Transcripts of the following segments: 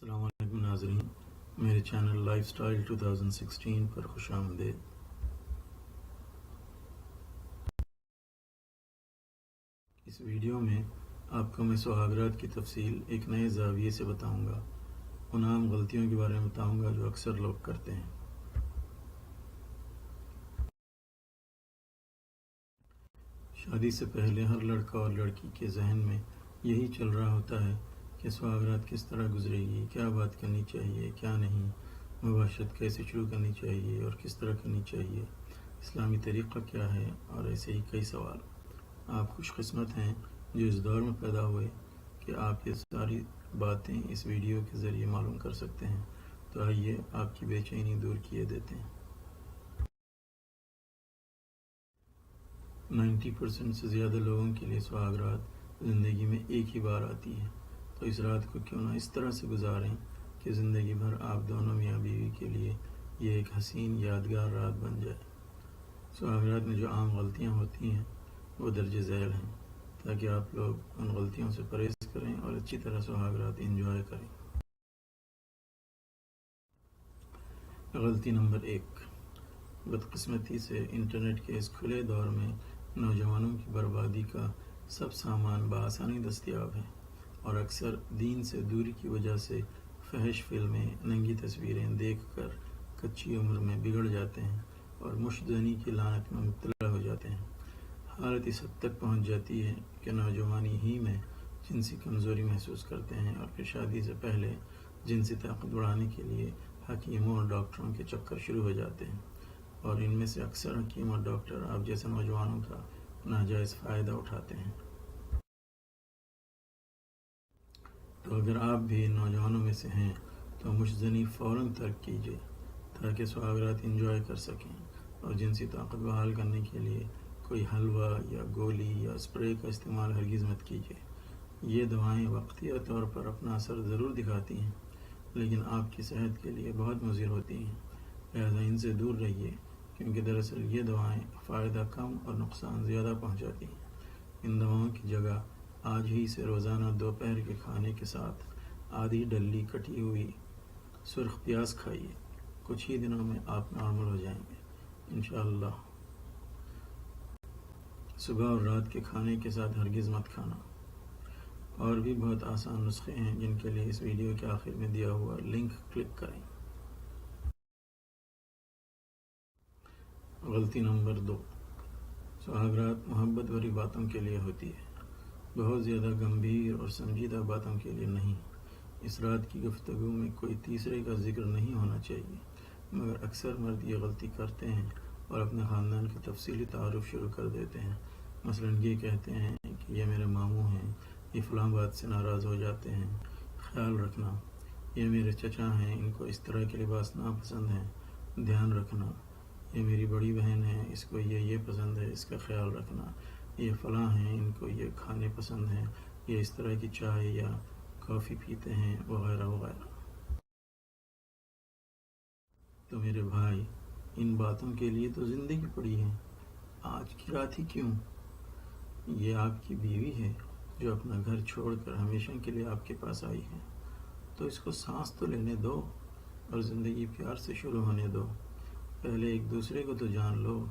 السلام علیکم ناظرین، میرے چینل لائف سٹائل 2016 پر خوش آمدید۔ اس ویڈیو میں آپ کو میں سہاگرات کی تفصیل ایک نئے زاویے سے بتاؤں گا، ان عام غلطیوں کے بارے میں بتاؤں گا جو اکثر لوگ کرتے ہیں۔ شادی سے پہلے ہر لڑکا اور لڑکی کے ذہن میں یہی چل رہا ہوتا ہے کہ سہاگرات کس طرح گزرے گی، کیا بات کرنی چاہیے، کیا نہیں، مباشرت کیسے شروع کرنی چاہیے اور کس طرح کرنی چاہیے، اسلامی طریقہ کیا ہے، اور ایسے ہی کئی سوال۔ آپ خوش قسمت ہیں جو اس دور میں پیدا ہوئے کہ آپ یہ ساری باتیں اس ویڈیو کے ذریعے معلوم کر سکتے ہیں، تو آئیے آپ کی بے چینی دور کیے دیتے ہیں۔ 90% سے زیادہ لوگوں کے لیے سہاگرات زندگی میں ایک ہی بار آتی ہے، تو اس رات کو کیوں نہ اس طرح سے گزاریں کہ زندگی بھر آپ دونوں میاں بیوی کے لیے یہ ایک حسین یادگار رات بن جائے۔ سہاگرات میں جو عام غلطیاں ہوتی ہیں وہ درج ذیل ہیں، تاکہ آپ لوگ ان غلطیوں سے پرہیز کریں اور اچھی طرح سہاگرات انجوائے کریں۔ غلطی نمبر 1، بدقسمتی سے انٹرنیٹ کے اس کھلے دور میں نوجوانوں کی بربادی کا سب سامان بآسانی دستیاب ہے، اور اکثر دین سے دوری کی وجہ سے فحش فلمیں، ننگی تصویریں دیکھ کر کچی عمر میں بگڑ جاتے ہیں اور مشت زنی کی لعنت میں مبتلا ہو جاتے ہیں۔ حالت اس حد تک پہنچ جاتی ہے کہ نوجوانی ہی میں جنسی کمزوری محسوس کرتے ہیں، اور پھر شادی سے پہلے جنسی طاقت بڑھانے کے لیے حکیموں اور ڈاکٹروں کے چکر شروع ہو جاتے ہیں، اور ان میں سے اکثر حکیم اور ڈاکٹر آپ جیسے نوجوانوں کا ناجائز فائدہ اٹھاتے ہیں۔ تو اگر آپ بھی ان نوجوانوں میں سے ہیں تو مشت زنی فوراً ترک کیجیے، تاکہ سہاگرات انجوائے کر سکیں، اور جنسی طاقت بحال کرنے کے لیے کوئی حلوہ یا گولی یا اسپرے کا استعمال ہرگز مت کیجیے۔ یہ دوائیں وقتیہ طور پر اپنا اثر ضرور دکھاتی ہیں، لیکن آپ کی صحت کے لیے بہت مضر ہوتی ہیں، لہذا ان سے دور رہیے، کیونکہ دراصل یہ دوائیں فائدہ کم اور نقصان زیادہ پہنچاتی ہیں۔ ان دواؤں کی جگہ آج ہی سے روزانہ دوپہر کے کھانے کے ساتھ آدھی ڈلی کٹی ہوئی سرخ پیاز کھائیے، کچھ ہی دنوں میں آپ نارمل ہو جائیں گے انشاءاللہ۔ صبح اور رات کے کھانے کے ساتھ ہرگز مت کھانا۔ اور بھی بہت آسان نسخے ہیں جن کے لیے اس ویڈیو کے آخر میں دیا ہوا لنک کلک کریں۔ غلطی نمبر 2، سہاگرات محبت بھری باتوں کے لیے ہوتی ہے، بہت زیادہ گمبھیر اور سنجیدہ باتوں کے لیے نہیں۔ اس رات کی گفتگو میں کوئی تیسرے کا ذکر نہیں ہونا چاہیے، مگر اکثر مرد یہ غلطی کرتے ہیں اور اپنے خاندان کا تفصیلی تعارف شروع کر دیتے ہیں۔ مثلا یہ کہتے ہیں کہ یہ میرے ماموں ہیں، یہ فلاں بات سے ناراض ہو جاتے ہیں، خیال رکھنا، یہ میرے چچا ہیں، ان کو اس طرح کے لباس ناپسند ہیں، دھیان رکھنا، یہ میری بڑی بہن ہے، اس کو یہ پسند ہے، اس کا خیال رکھنا، یہ فلاں ہیں، ان کو یہ کھانے پسند ہیں، یہ اس طرح کی چائے یا کافی پیتے ہیں، وغیرہ وغیرہ۔ تو میرے بھائی، ان باتوں کے لیے تو زندگی پڑی ہے، آج کی رات ہی کیوں؟ یہ آپ کی بیوی ہے جو اپنا گھر چھوڑ کر ہمیشہ کے لیے آپ کے پاس آئی ہے، تو اس کو سانس تو لینے دو اور زندگی پیار سے شروع ہونے دو۔ پہلے ایک دوسرے کو تو جان لو۔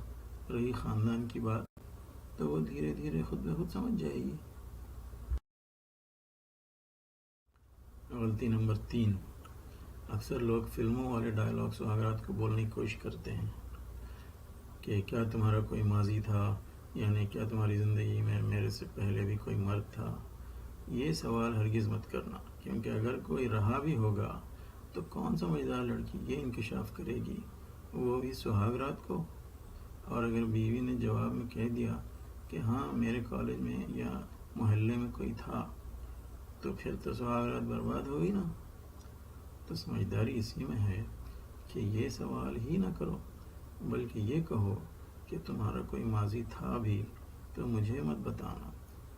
رہی خاندان کی بات تو وہ دھیرے دھیرے خود بخود سمجھ جائے گی۔ غلطی نمبر 3، اکثر لوگ فلموں والے ڈائلاگ سہاگرات کو بولنے کی کوشش کرتے ہیں کہ کیا تمہارا کوئی ماضی تھا، یعنی کیا تمہاری زندگی میں میرے سے پہلے بھی کوئی مرد تھا۔ یہ سوال ہرگز مت کرنا، کیونکہ اگر کوئی رہا بھی ہوگا تو کون سمجھدار لڑکی یہ انکشاف کرے گی، وہ بھی سہاگرات کو؟ اور اگر بیوی نے جواب میں کہہ دیا کہ ہاں میرے کالج میں یا محلے میں کوئی تھا، تو پھر تو سہاگرات برباد ہوگی نا۔ تو سمجھداری اسی میں ہے کہ یہ سوال ہی نہ کرو، بلکہ یہ کہو کہ تمہارا کوئی ماضی تھا بھی تو مجھے مت بتانا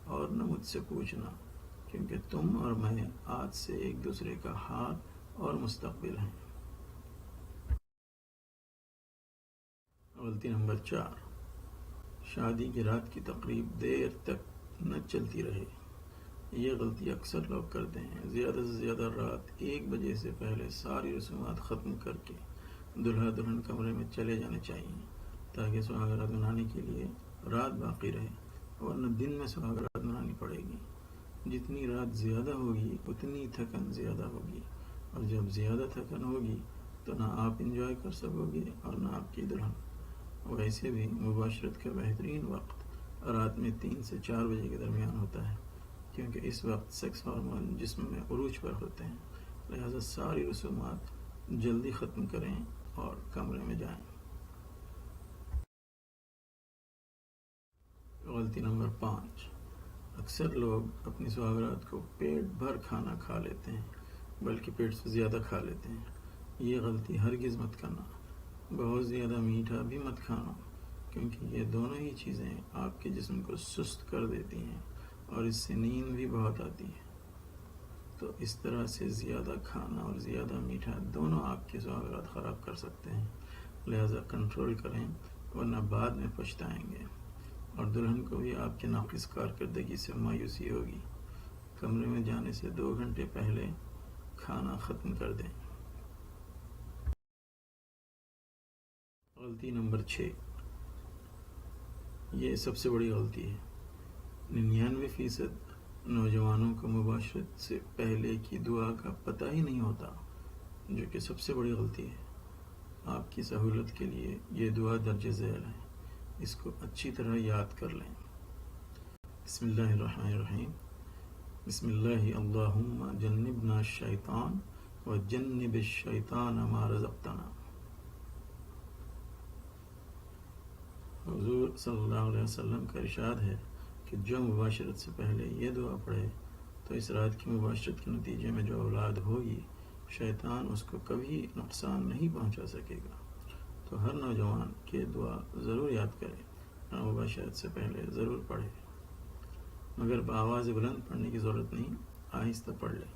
اور نہ مجھ سے پوچھنا، کیونکہ تم اور میں آج سے ایک دوسرے کا حال اور مستقبل ہیں۔ غلطی نمبر 4، شادی کی رات کی تقریب دیر تک نہ چلتی رہے۔ یہ غلطی اکثر لوگ کرتے ہیں. زیادہ سے زیادہ رات 1 بجے سے پہلے ساری رسومات ختم کر کے دلہا دلہن کمرے میں چلے جانے چاہیے تاکہ سہاگرات منانے کے لیے رات باقی رہے، ورنہ دن میں سہاگرات منانی پڑے گی. جتنی رات زیادہ ہوگی اتنی تھکن زیادہ ہوگی، اور جب زیادہ تھکن ہوگی تو نہ آپ انجوائے کر سکو گے اور نہ آپ کی دلہن. ویسے بھی مباشرت کا بہترین وقت رات میں 3 سے 4 بجے کے درمیان ہوتا ہے، کیونکہ اس وقت سیکس ہارمون جسم میں عروج پر ہوتے ہیں. لہذا ساری رسومات جلدی ختم کریں اور کمرے میں جائیں. غلطی نمبر 5، اکثر لوگ اپنی سہاگرات کو پیٹ بھر کھانا کھا لیتے ہیں، بلکہ پیٹ سے زیادہ کھا لیتے ہیں. یہ غلطی ہرگز مت کرنا. بہت زیادہ میٹھا بھی مت کھانا، کیونکہ یہ دونوں ہی چیزیں آپ کے جسم کو سست کر دیتی ہیں اور اس سے نیند بھی بہت آتی ہے. تو اس طرح سے زیادہ کھانا اور زیادہ میٹھا دونوں آپ کے سہاگرات خراب کر سکتے ہیں. لہذا کنٹرول کریں، ورنہ بعد میں پچھتائیں گے، اور دلہن کو بھی آپ کے ناقص کارکردگی سے مایوسی ہوگی. کمرے میں جانے سے 2 گھنٹے پہلے کھانا ختم کر دیں. غلطی نمبر 6، یہ سب سے بڑی غلطی ہے. 99% نوجوانوں کو مباشرت سے پہلے کی دعا کا پتہ ہی نہیں ہوتا، جو کہ سب سے بڑی غلطی ہے. آپ کی سہولت کے لیے یہ دعا درج ذیل ہے، اس کو اچھی طرح یاد کر لیں. بسم اللہ الرحمن الرحیم. بسم اللہ اللہم جنبنا الشیطان وجنب الشیطان ما رزقتنا. حضور صلی اللہ علیہ وسلم کا ارشاد ہے کہ جو مباشرت سے پہلے یہ دعا پڑھے تو اس رات کی مباشرت کے نتیجے میں جو اولاد ہوگی، شیطان اس کو کبھی نقصان نہیں پہنچا سکے گا. تو ہر نوجوان یہ دعا ضرور یاد کرے اور مباشرت سے پہلے ضرور پڑھے، مگر بآواز بلند پڑھنے کی ضرورت نہیں، آہستہ پڑھ لے.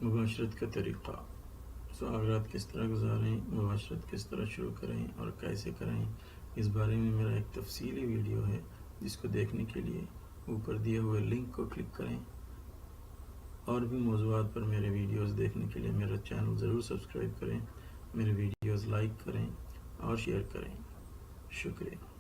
مباشرت کا طریقہ. سہاگرات کس طرح گزاریں، مباشرت کس طرح شروع کریں اور کیسے کریں، اس بارے میں میرا ایک تفصیلی ویڈیو ہے، جس کو دیکھنے کے لیے اوپر دیے ہوئے لنک کو کلک کریں. اور بھی موضوعات پر میرے ویڈیوز دیکھنے کے لیے میرا چینل ضرور سبسکرائب کریں، میرے ویڈیوز لائک کریں اور شیئر کریں. شکریہ.